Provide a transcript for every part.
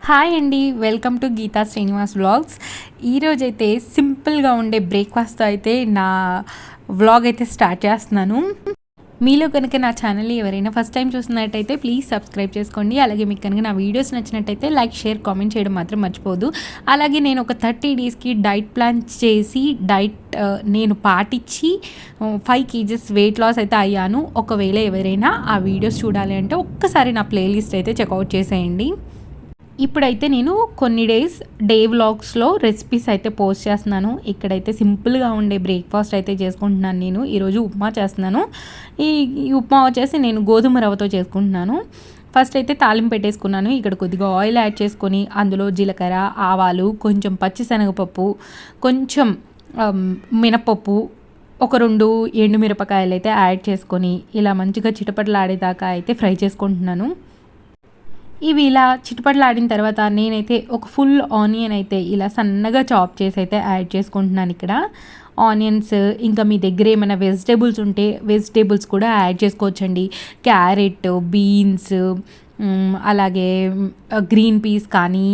Hi అండి, welcome to Geetha Srinivas vlogs. ఈరోజైతే సింపుల్గా ఉండే బ్రేక్ఫాస్ట్తో అయితే నా వ్లాగ్ అయితే స్టార్ట్ చేస్తున్నాను. మీలో కనుక నా ఛానల్ని ఎవరైనా ఫస్ట్ టైం చూస్తున్నట్టయితే ప్లీజ్ సబ్స్క్రైబ్ చేసుకోండి. అలాగే మీకు కనుక నా వీడియోస్ నచ్చినట్టయితే లైక్, షేర్, కామెంట్ చేయడం మాత్రం మర్చిపోదు. అలాగే నేను ఒక 30 డేస్కి డైట్ ప్లాన్ చేసి నేను పాటించి 5 kgs వెయిట్ లాస్ అయితే అయ్యాను. ఒకవేళ ఎవరైనా ఆ వీడియోస్ చూడాలి అంటే ఒక్కసారి నా ప్లేలిస్ట్ అయితే చెక్అవుట్ చేసేయండి. ఇప్పుడైతే నేను కొన్ని డే వ్లాగ్స్లో రెసిపీస్ అయితే పోస్ట్ చేస్తున్నాను. ఇక్కడైతే సింపుల్గా ఉండే బ్రేక్ఫాస్ట్ అయితే చేసుకుంటున్నాను. నేను ఈరోజు ఉప్మా చేస్తున్నాను. ఈ ఉప్మా వచ్చేసి నేను గోధుమ రవ్వతో చేసుకుంటున్నాను. ఫస్ట్ అయితే తాలింపు పెట్టేసుకున్నాను. ఇక్కడ కొద్దిగా ఆయిల్ యాడ్ చేసుకొని అందులో జీలకర్ర, ఆవాలు, కొంచెం పచ్చిశనగపప్పు, కొంచెం మినపప్పు, ఒక 2 ఎండుమిరపకాయలు అయితే యాడ్ చేసుకొని ఇలా మంచిగా చిటపటలాడేదాకా అయితే ఫ్రై చేసుకుంటున్నాను. ఇవి ఇలా చిటపటలాడిన తర్వాత నేనైతే ఒక ఫుల్ ఆనియన్ అయితే ఇలా సన్నగా చాప్ చేసి అయితే యాడ్ చేసుకుంటున్నాను. ఇక్కడ ఆనియన్స్, ఇంకా మీ దగ్గర ఏమైనా వెజిటేబుల్స్ ఉంటే వెజిటేబుల్స్ కూడా యాడ్ చేసుకోవచ్చండి. క్యారెట్, బీన్స్, అలాగే గ్రీన్ పీస్ కానీ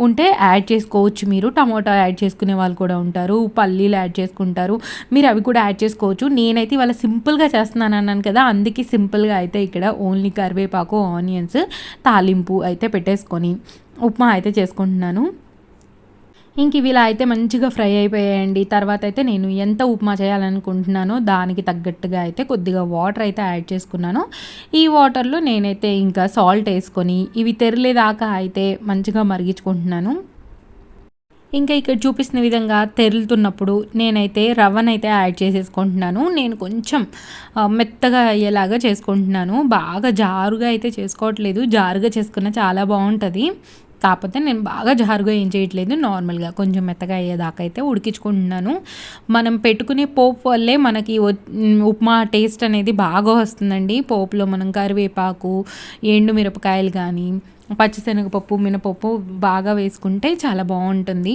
ఉంటే యాడ్ చేసుకోవచ్చు. మీరు టమాటో యాడ్ చేసుకునే వాళ్ళు కూడా ఉంటారు, పల్లీలు యాడ్ చేసుకుంటారు, మీరు అవి కూడా యాడ్ చేసుకోవచ్చు. నేనైతే ఇవాళ సింపుల్గా చేస్తున్నాను అన్నాను కదా, అందుకే సింపుల్గా అయితే ఇక్కడ ఓన్లీ కరివేపాకు, ఆనియన్స్, తాలింపు అయితే పెట్టేసుకొని ఉప్మా అయితే చేసుకుంటున్నాను. ఇంక ఇవి ఇలా అయితే మంచిగా ఫ్రై అయిపోయాయండి. తర్వాత అయితే నేను ఎంత ఉప్మా చేయాలనుకుంటున్నానో దానికి తగ్గట్టుగా అయితే కొద్దిగా వాటర్ అయితే యాడ్ చేసుకున్నాను. ఈ వాటర్లో నేనైతే ఇంకా సాల్ట్ వేసుకొని ఇవి తెరలేదాకా అయితే మంచిగా మరిగించుకుంటున్నాను. ఇంకా ఇక్కడ చూపిస్తున్న విధంగా తెరులుతున్నప్పుడు నేనైతే రవ్వనైతే యాడ్ చేసేసుకుంటున్నాను. నేను కొంచెం మెత్తగా అయ్యేలాగా చేసుకుంటున్నాను. బాగా జారుగా అయితే చేసుకోవట్లేదు. జారుగా చేసుకున్న చాలా బాగుంటుంది. కాకపోతే నేను బాగా జారుగా ఏం చేయట్లేదు, నార్మల్గా కొంచెం మెత్తగా అయ్యేదాకా అయితే ఉడికించుకుంటున్నాను. మనం పెట్టుకునే పోపు వల్లే మనకి ఉప్మా టేస్ట్ అనేది బాగా వస్తుందండి. పోపులో మనం కరివేపాకు, ఎండుమిరపకాయలు కానీ, పచ్చిశనగపప్పు, మినపప్పు బాగా వేసుకుంటే చాలా బాగుంటుంది.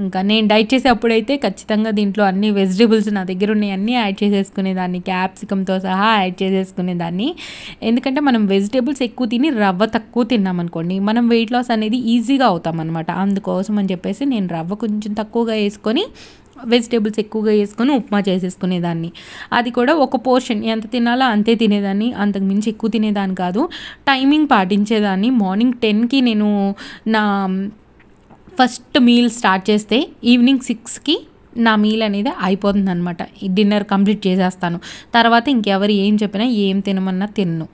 ఇంకా నేను డైట్ చేసేటప్పుడైతే ఖచ్చితంగా దీంట్లో అన్ని వెజిటేబుల్స్ నా దగ్గర ఉన్నాయి అన్నీ యాడ్ చేసేసుకునేదాన్ని, క్యాప్సికంతో సహా యాడ్ చేసేసుకునేదాన్ని. ఎందుకంటే మనం వెజిటేబుల్స్ ఎక్కువ తిని రవ్వ తక్కువ తిన్నామనుకోండి, మనం వెయిట్ లాస్ అనేది ఈజీగా అవుతాం అనమాట. అందుకోసం అని చెప్పేసి నేను రవ్వ కొంచెం తక్కువగా వేసుకొని వెజిటేబుల్స్ ఎక్కువగా వేసుకొని ఉప్మా చేసేసుకునేదాన్ని. అది కూడా ఒక పోర్షన్ ఎంత తినాలో అంతే తినేదాన్ని, అంతకు మించి ఎక్కువ తినేదాన్ని కాదు. టైమింగ్ పాటించేదాన్ని. మార్నింగ్ 10కి నేను నా ఫస్ట్ మీల్ స్టార్ట్ చేస్తే ఈవినింగ్ 6కి నా మీల్ అనేది అయిపోతుంది అనమాట. డిన్నర్ కంప్లీట్ చేసేస్తాను. తర్వాత ఇంకెవరు ఏం చెప్పినా ఏం తినమన్నా తిన్ను.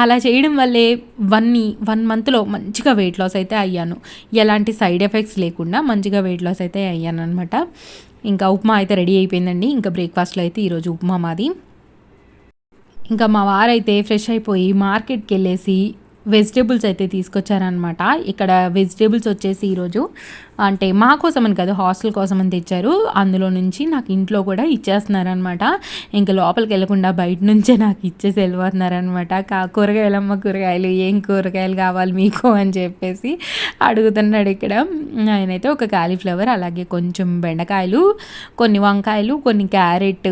అలా చేయడం వల్లే 1 మంత్లో మంచిగా వెయిట్ లాస్ అయితే అయ్యాను. ఎలాంటి సైడ్ ఎఫెక్ట్స్ లేకుండా మంచిగా వెయిట్ లాస్ అయితే అయ్యాను అనమాట. ఇంకా ఉప్మా అయితే రెడీ అయిపోయిందండి. ఇంకా బ్రేక్ఫాస్ట్లో అయితే ఈరోజు ఉప్మా మాది. ఇంకా మా వారైతే ఫ్రెష్ అయిపోయి మార్కెట్కి వెళ్ళేసి వెజిటేబుల్స్ అయితే తీసుకొచ్చారనమాట. ఇక్కడ వెజిటేబుల్స్ వచ్చేసి ఈరోజు అంటే మా కోసం అని కాదు, హాస్టల్ కోసం అని తెచ్చారు. అందులో నుంచి నాకు ఇంట్లో కూడా ఇచ్చేస్తున్నారనమాట. ఇంకా లోపలికి వెళ్ళకుండా బయట నుంచే నాకు ఇచ్చేసి వెళ్ళిపోతున్నారనమాట. కూరగాయలమ్మ కూరగాయలు, ఏం కూరగాయలు కావాలి మీకు అని చెప్పేసి అడుగుతున్నాడు. ఇక్కడ ఆయనైతే ఒక కాలీఫ్లవర్, అలాగే కొంచెం బెండకాయలు, కొన్ని వంకాయలు, కొన్ని క్యారెట్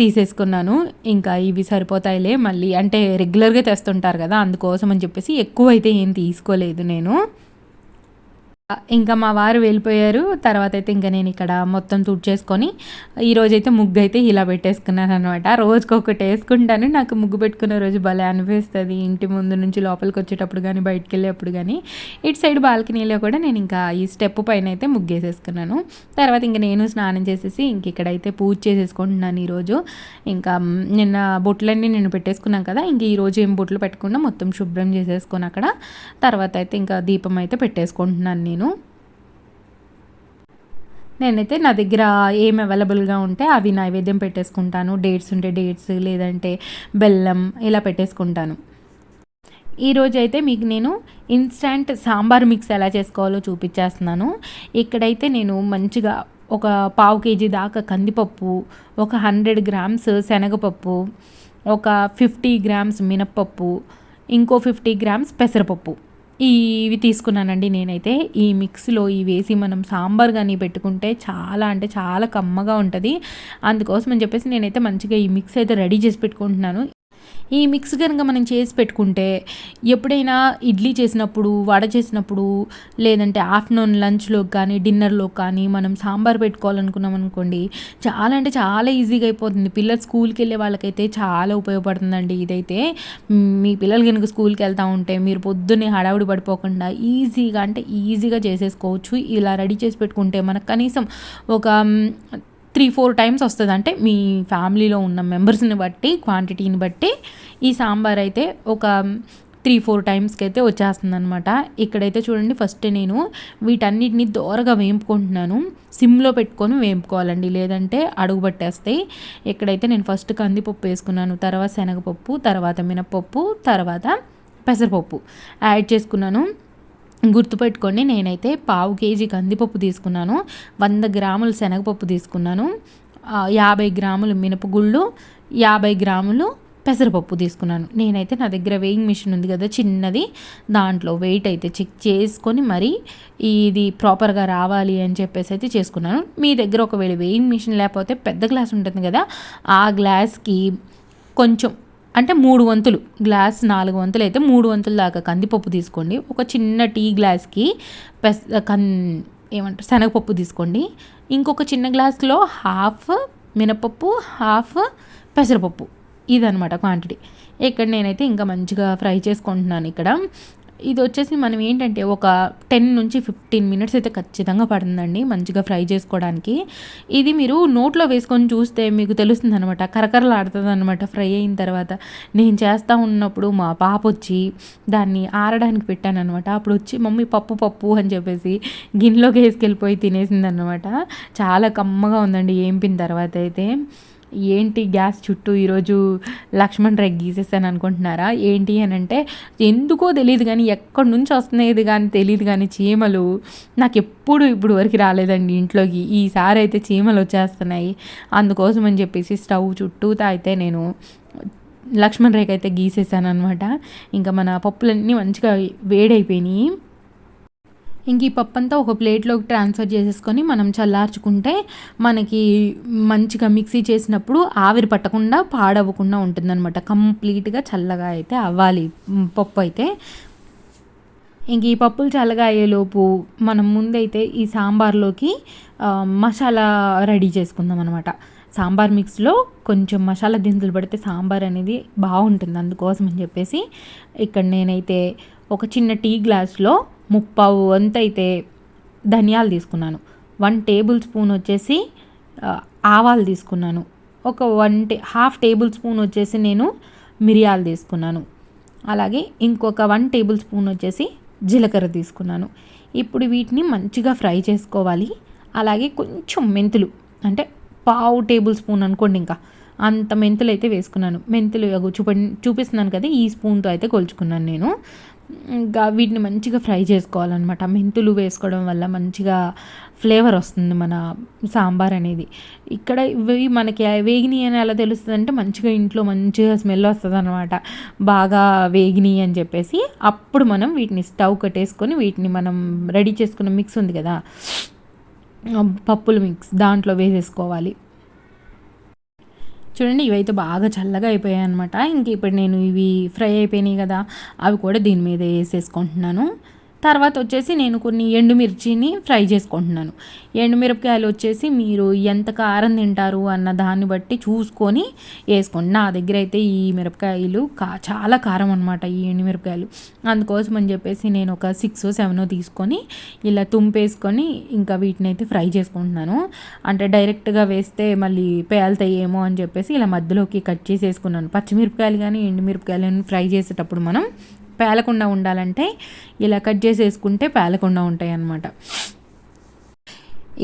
తీసేసుకున్నాను. ఇంకా ఇవి సరిపోతాయిలే, మళ్ళీ అంటే రెగ్యులర్గా తెస్తుంటారు కదా, అందుకోసం అని చెప్పేసి ఎక్కువ అయితే ఏం తీసుకోలేదు నేను. ఇంకా మా వారు వెళ్ళిపోయారు. తర్వాత అయితే ఇంకా నేను ఇక్కడ మొత్తం తుడిచేసుకొని ఈరోజైతే ముగ్గు అయితే ఇలా పెట్టేసుకున్నాను అనమాట. రోజుకొకటి వేసుకుంటాను. నాకు ముగ్గు పెట్టుకునే రోజు భలే అనిపిస్తుంది. ఇంటి ముందు నుంచి లోపలికి వచ్చేటప్పుడు కానీ, బయటకు వెళ్ళేటప్పుడు కానీ. ఇటు సైడ్ బాల్కనీలో కూడా నేను ఇంకా ఈ స్టెప్ పైన అయితే ముగ్గు వేసేసుకున్నాను. తర్వాత ఇంకా నేను స్నానం చేసేసి ఇంక ఇక్కడైతే పూజ చేసేసుకుంటున్నాను ఈరోజు. ఇంకా నిన్న బొట్లన్నీ నేను పెట్టేసుకున్నాను కదా, ఇంక ఈరోజు ఏం బొట్లు పెట్టకుండా మొత్తం శుభ్రం చేసేసుకొని అక్కడ తర్వాత అయితే ఇంకా దీపం అయితే పెట్టేసుకుంటున్నాను నేను. నేనైతే నా దగ్గర ఏం అవైలబుల్గా ఉంటే అవి నైవేద్యం పెట్టేసుకుంటాను. డేట్స్ ఉంటే డేట్స్, లేదంటే బెల్లం ఇలా పెట్టేసుకుంటాను. ఈరోజు అయితే మీకు నేను ఇన్స్టంట్ సాంబార్ మిక్స్ ఎలా చేసుకోవాలో చూపించేస్తున్నాను. ఇక్కడైతే నేను మంచిగా ఒక 1/2 kg దాకా కందిపప్పు, ఒక 100 grams శనగపప్పు, ఒక 50 grams మినప్పప్పు, ఇంకో 50 grams పెసరపప్పు, ఇవి తీసుకున్నానండి. నేనైతే ఈ మిక్స్లో ఇవి వేసి మనం సాంబార్ కానీ పెట్టుకుంటే చాలా అంటే చాలా కమ్మగా ఉంటుంది. అందుకోసం అని చెప్పేసి నేనైతే మంచిగా ఈ మిక్స్ అయితే రెడీ చేసి పెట్టుకుంటున్నాను. ఈ మిక్స్ కనుక మనం చేసి పెట్టుకుంటే ఎప్పుడైనా ఇడ్లీ చేసినప్పుడు, వడ చేసినప్పుడు, లేదంటే ఆఫ్టర్నూన్ లంచ్‌లోకి కానీ, డిన్నర్‌లోకి కానీ మనం సాంబార్ పెట్టుకోవాలనుకున్నాం అనుకోండి, చాలా అంటే చాలా ఈజీగా అయిపోతుంది. పిల్లలు స్కూల్‌కెళ్ళే వాళ్ళకైతే చాలా ఉపయోగపడుతుందండి ఇదైతే. మీ పిల్లలు గనుక స్కూల్‌కెళ్తా ఉంటే మీరు పొద్దున్నే హడావుడి పడిపోకుండా ఈజీగా అంటే ఈజీగా చేసేసుకోవచ్చు. ఇలా రెడీ చేసి పెట్టుకుంటే మనకు కనీసం ఒక 3-4 టైమ్స్ వస్తది. అంటే మీ ఫ్యామిలీలో ఉన్న మెంబర్స్‌ని బట్టి, క్వాంటిటీని బట్టి ఈ సాంబార్ అయితే ఒక 3-4 టైమ్స్‌కి అయితే వచ్చేస్తుందనమాట. ఇక్కడైతే చూడండి ఫస్ట్ నేను వీటన్నిటిని దోరగా వేంపుకుంటున్నాను. సిమ్‌లో పెట్టుకొని వేంపుకోవాలండి, లేదంటే అడుగు పట్టేస్తాయి. ఇక్కడైతే నేను ఫస్ట్ కందిపప్పు వేసుకున్నాను, తర్వాత శనగపప్పు, తర్వాత మినపప్పు, తర్వాత పెసరపప్పు యాడ్ చేసుకున్నాను. గుర్తుపెట్టుకోండి, నేనైతే 1/2 కేజీ కందిపప్పు తీసుకున్నాను, 100 గ్రాములు శనగపప్పు తీసుకున్నాను, 50 గ్రాములు మినపగుళ్ళు, 50 గ్రాములు పెసరపప్పు తీసుకున్నాను. నేనైతే నా దగ్గర వెయింగ్ మిషన్ ఉంది కదా చిన్నది, దాంట్లో వెయిట్ అయితే చెక్ చేసుకొని మరి ఇది ప్రాపర్గా రావాలి అని చెప్పేసి అయితే చేసుకున్నాను. మీ దగ్గర ఒకవేళ వెయింగ్ మిషన్ లేకపోతే పెద్ద గ్లాస్ ఉంటుంది కదా, ఆ గ్లాస్కి కొంచెం అంటే 3 వంతులు, గ్లాస్ 4 వంతులు అయితే 3 వంతుల దాకా కందిపప్పు తీసుకోండి. ఒక చిన్న టీ గ్లాస్కి శనగపప్పు తీసుకోండి. ఇంకొక చిన్న గ్లాస్లో హాఫ్ మినపప్పు, హాఫ్ పెసరపప్పు, ఇదనమాట క్వాంటిటీ. ఇక్కడ నేనైతే ఇంకా మంచిగా ఫ్రై చేసుకుంటున్నాను. ఇక్కడ ఇది వచ్చేసి మనం ఏంటంటే ఒక 10-15 మినిట్స్ అయితే ఖచ్చితంగా పడుతుందండి మంచిగా ఫ్రై చేసుకోవడానికి. ఇది మీరు నోట్లో వేసుకొని చూస్తే మీకు తెలుస్తుంది అనమాట, కరకరలాడుతుంది అనమాట ఫ్రై అయిన తర్వాత. నేను చేస్తూ ఉన్నప్పుడు మా పాప వచ్చి దాన్ని ఆరడానికి పెట్టాను అనమాట. అప్పుడు వచ్చి మమ్మీ పప్పు పప్పు అని చెప్పేసి గిన్నెలోకి వేసుకెళ్ళిపోయి తినేసింది అనమాట. చాలా కమ్మగా ఉందండి ఏంపిన తర్వాత అయితే. ఏంటి గ్యాస్ చుట్టూ ఈరోజు లక్ష్మణ్ రేఖ గీసేసాను అనుకుంటున్నారా? ఏంటి అని అంటే ఎందుకో తెలియదు కానీ ఎక్కడి నుంచి వస్తున్నాయి కానీ తెలియదు కానీ చీమలు నాకు ఇప్పుడు వరకు రాలేదండి ఇంట్లోకి. ఈసారి అయితే చీమలు వచ్చేస్తున్నాయి. అందుకోసం అని చెప్పేసి స్టవ్ చుట్టూతా అయితే నేను లక్ష్మణ్ రేఖ అయితే గీసేసాను అనమాట. ఇంకా మన పప్పులన్నీ మంచిగా వేడైపోయినాయి. ఇంక ఈ పప్పు అంతా ఒక ప్లేట్లోకి ట్రాన్స్ఫర్ చేసేసుకొని మనం చల్లార్చుకుంటే మనకి మంచిగా మిక్సీ చేసినప్పుడు ఆవిరి పట్టకుండా పాడవకుండా ఉంటుందన్నమాట. కంప్లీట్గా చల్లగా అయితే అవ్వాలి పప్పు అయితే. ఇంక ఈ పప్పులు చల్లగా అయ్యేలోపు మనం ముందైతే ఈ సాంబార్లోకి మసాలా రెడీ చేసుకుందాం అనమాట. సాంబార్ మిక్స్లో కొంచెం మసాలా దినుసులు పడితే సాంబార్ అనేది బాగుంటుంది. అందుకోసం అని చెప్పేసి ఇక్కడ నేనైతే ఒక చిన్న టీ గ్లాస్లో 3/4 వంతు అయితే ధనియాలు తీసుకున్నాను, 1 టేబుల్ స్పూన్ వచ్చేసి ఆవాలు తీసుకున్నాను, ఒక 1/2 టేబుల్ స్పూన్ వచ్చేసి నేను మిరియాలు తీసుకున్నాను, అలాగే ఇంకొక 1 టేబుల్ స్పూన్ వచ్చేసి జీలకర్ర తీసుకున్నాను. ఇప్పుడు వీటిని మంచిగా ఫ్రై చేసుకోవాలి. అలాగే కొంచెం మెంతులు, అంటే 1/2 టేబుల్ స్పూన్ అనుకోండి, ఇంకా అంత మెంతులు అయితే వేసుకున్నాను. మెంతులు చూపిస్తున్నాను కదా, ఈ స్పూన్తో అయితే కొలుచుకున్నాను నేను. ఇంకా వీటిని మంచిగా ఫ్రై చేసుకోవాలన్నమాట. మెంతులు వేసుకోవడం వల్ల మంచిగా ఫ్లేవర్ వస్తుంది మన సాంబార్ అనేది. ఇక్కడ ఇవి మనకి వేగినాయి అని ఎలా తెలుస్తుంది అంటే మంచిగా ఇంట్లో మంచిగా స్మెల్ వస్తుంది అనమాట, బాగా వేగినాయి అని చెప్పేసి. అప్పుడు మనం వీటిని స్టవ్ కట్టేసుకొని వీటిని మనం రెడీ చేసుకున్న మిక్స్ ఉంది కదా, పప్పుల మిక్స్, దాంట్లో వేసేసుకోవాలి. చూడండి ఇవైతే బాగా చల్లగా అయిపోయాయి అనమాట. ఇంక ఇప్పుడు నేను ఇవి ఫ్రై అయిపోయినాయి కదా, అవి కూడా దీని మీద వేసేసుకుంటున్నాను. తర్వాత వచ్చేసి నేను కొన్ని ఎండుమిర్చిని ఫ్రై చేసుకుంటున్నాను. ఎండుమిరపకాయలు వచ్చేసి మీరు ఎంత కారం తింటారు అన్న దాన్ని బట్టి చూసుకొని వేసుకోండి. నా దగ్గర అయితే ఈ మిరపకాయలు చాలా కారం అనమాట, ఈ ఎండుమిరపకాయలు. అందుకోసం అని చెప్పేసి నేను ఒక 6-7 తీసుకొని ఇలా తుంపేసుకొని ఇంకా వీటిని అయితే ఫ్రై చేసుకుంటున్నాను. అంటే డైరెక్ట్గా వేస్తే మళ్ళీ పేలుతాయేమో అని చెప్పేసి ఇలా మధ్యలోకి కట్ చేసి వేసుకున్నాను. పచ్చిమిరపకాయలు కానీ ఎండుమిరపకాయలు ఫ్రై చేసేటప్పుడు మనం పేలకుండా ఉండాలంటే ఇలా కట్ చేసేసుకుంటే పేలకుండా ఉంటాయి అన్నమాట.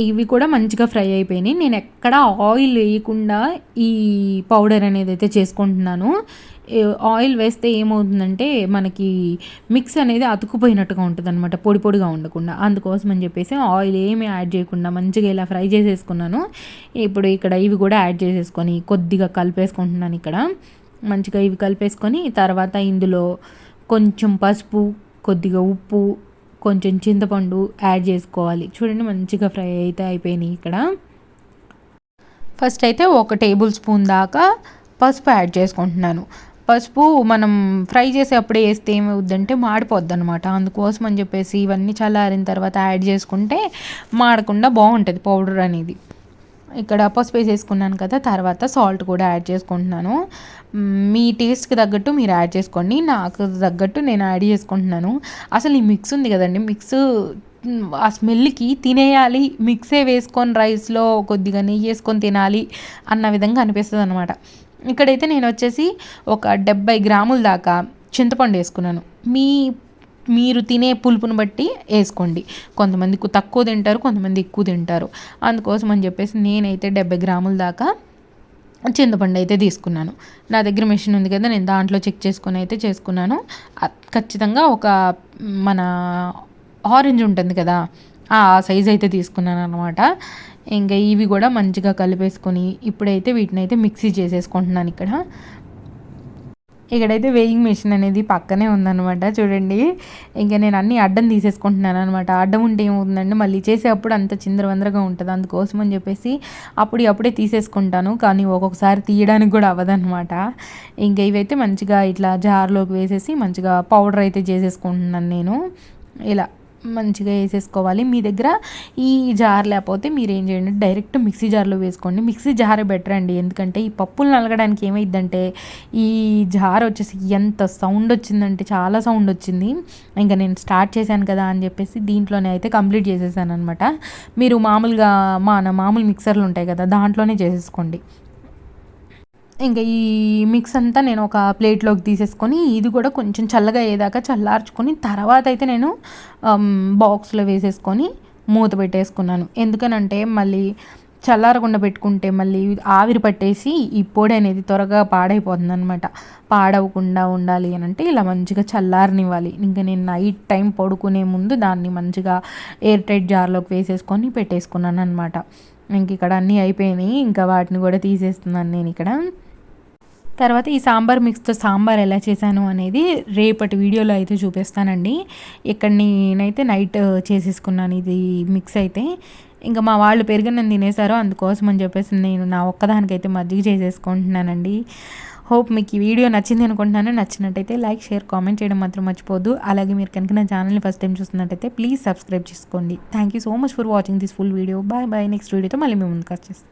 ఇవి కూడా మంచిగా ఫ్రై అయిపోయినాయి. నేను ఎక్కడ ఆయిల్ వేయకుండా ఈ పౌడర్ అనేది అయితే చేసుకుంటున్నాను. ఆయిల్ వేస్తే ఏమవుతుందంటే మనకి మిక్స్ అనేది అతుకుపోయినట్టుగా ఉంటుంది అనమాట, పొడి పొడిగా ఉండకుండా. అందుకోసం అని చెప్పేసి ఆయిల్ ఏమి యాడ్ చేయకుండా మంచిగా ఇలా ఫ్రై చేసేసుకున్నాను. ఇప్పుడు ఇక్కడ ఇవి కూడా యాడ్ చేసేసుకొని కొద్దిగా కలిపేసుకుంటున్నాను. ఇక్కడ మంచిగా ఇవి కలిపేసుకొని తర్వాత ఇందులో కొంచెం పసుపు, కొద్దిగా ఉప్పు, కొంచెం చింతపండు యాడ్ చేసుకోవాలి. చూడండి మంచిగా ఫ్రై అయితే అయిపోయినాయి. ఇక్కడ ఫస్ట్ అయితే 1 టేబుల్ స్పూన్ దాకా పసుపు యాడ్ చేసుకుంటున్నాను. పసుపు మనం ఫ్రై చేసేటప్పుడే వేస్తే ఏమవుద్దంటే మాడిపోద్ది అనమాట. అందుకోసం అని చెప్పేసి ఇవన్నీ చల్లారిన తర్వాత యాడ్ చేసుకుంటే మాడకుండా బాగుంటుంది పౌడర్ అనేది. ఇక్కడ పసుపు వేసేసుకున్నాను కదా, తర్వాత సాల్ట్ కూడా యాడ్ చేసుకుంటున్నాను. మీ టేస్ట్కి తగ్గట్టు మీరు యాడ్ చేసుకోండి, నాకు తగ్గట్టు నేను యాడ్ చేసుకుంటున్నాను. అసలు ఈ మిక్స్ ఉంది కదండి, మిక్స్ ఆ స్మెల్కి తినేయాలి, మిక్సే వేసుకొని రైస్లో కొద్దిగా నెయ్యి వేసుకొని తినాలి అన్న విధంగా అనిపిస్తుంది అనమాట. ఇక్కడైతే నేను వచ్చేసి ఒక 70 గ్రాముల దాకా చింతపండు వేసుకున్నాను. మీరు తినే పులుపుని బట్టి వేసుకోండి. కొంతమంది తక్కువ తింటారు, కొంతమంది ఎక్కువ తింటారు. అందుకోసం అని చెప్పేసి నేనైతే 70 గ్రాముల దాకా చింతపండు అయితే తీసుకున్నాను. నా దగ్గర మెషిన్ ఉంది కదా, నేను దాంట్లో చెక్ చేసుకొని అయితే చేసుకున్నాను. ఖచ్చితంగా ఒక మన ఆరెంజ్ ఉంటుంది కదా, ఆ సైజ్ అయితే తీసుకున్నాను అనమాట. ఇంకా ఇవి కూడా మంచిగా కలిపేసుకొని ఇప్పుడైతే వీటిని అయితే మిక్సీ చేసేసుకుంటున్నాను. ఇక్కడైతే వేయింగ్ మెషిన్ అనేది పక్కనే ఉందన్నమాట. చూడండి, ఇంకా నేను అన్నీ అడ్డం తీసేసుకుంటున్నాను అనమాట. అడ్డం ఉంటే ఏమవుతుందంటే మళ్ళీ చేసేటప్పుడు అంత చిందరవందరగా ఉంటుంది. అందుకోసం అని చెప్పేసి అప్పుడే తీసేసుకుంటాను, కానీ ఒక్కొక్కసారి తీయడానికి కూడా అవ్వదన్నమాట. ఇంకా ఇవైతే మంచిగా ఇట్లా జార్లోకి వేసేసి మంచిగా పౌడర్ అయితే చేసేసుకుంటున్నాను నేను. ఇలా మంచిగా వేసేసుకోవాలి. మీ దగ్గర ఈ జార్ లేకపోతే మీరు ఏం చేయండి, డైరెక్ట్ మిక్సీ జార్లో వేసుకోండి. మిక్సీ జారే బెటర్ అండి, ఎందుకంటే ఈ పప్పులు నలగడానికి ఏమైందంటే ఈ జార్ వచ్చేసి ఎంత సౌండ్ వచ్చిందంటే చాలా సౌండ్ వచ్చింది. ఇంకా నేను స్టార్ట్ చేశాను కదా అని చెప్పేసి దీంట్లోనే అయితే కంప్లీట్ చేసేసాను అనమాట. మీరు మామూలుగా మామూలు మిక్సర్లు ఉంటాయి కదా, దాంట్లోనే చేసేసుకోండి. ఇంకా ఈ మిక్స్ అంతా నేను ఒక ప్లేట్లోకి తీసేసుకొని ఇది కూడా కొంచెం చల్లగా అయ్యేదాకా చల్లార్చుకొని తర్వాత అయితే నేను బాక్స్లో వేసేసుకొని మూత పెట్టేసుకున్నాను. ఎందుకనంటే మళ్ళీ చల్లారకుండా పెట్టుకుంటే మళ్ళీ ఆవిరి పట్టేసి ఈ పొడి అనేది త్వరగా పాడైపోతుంది అనమాట. పాడవకుండా ఉండాలి అని అంటే ఇలా మంచిగా చల్లారనివ్వాలి. ఇంకా నేను నైట్ టైం పడుకునే ముందు దాన్ని మంచిగా ఎయిర్ టైట్ జార్లోకి వేసేసుకొని పెట్టేసుకున్నాను అనమాట. ఇంక ఇక్కడ అన్నీ అయిపోయినాయి, ఇంకా వాటిని కూడా తీసేస్తున్నాను నేను ఇక్కడ. తర్వాత ఈ సాంబార్ మిక్స్తో సాంబార్ ఎలా చేశాను అనేది రేపటి వీడియోలో అయితే చూపిస్తానండి. ఇక్కడ నేనైతే నైట్ చేసేసుకున్నాను ఇది మిక్స్ అయితే. ఇంకా మా వాళ్ళు పెరుగన్నం తినేశారు, అందుకోసం అని చెప్పేసి నేను నా ఒక్కదానికైతే మజ్జిగ చేసేసుకుంటున్నానండి. హోప్ మీకు ఈ వీడియో నచ్చింది అనుకుంటున్నాను. నచ్చినట్టయితే లైక్, షేర్, కామెంట్ చేయడం మాత్రం మర్చిపోద్దు. అలాగే మీరు కనుక నా ఛానల్ని ఫస్ట్ టైం చూస్తున్నట్టయితే ప్లీజ్ సబ్స్క్రైబ్ చేసుకోండి. Thank you so much for watching this full video. Bye bye. Next వీడియోతో మళ్ళీ మేము ముందుకు వచ్చేస్తాం.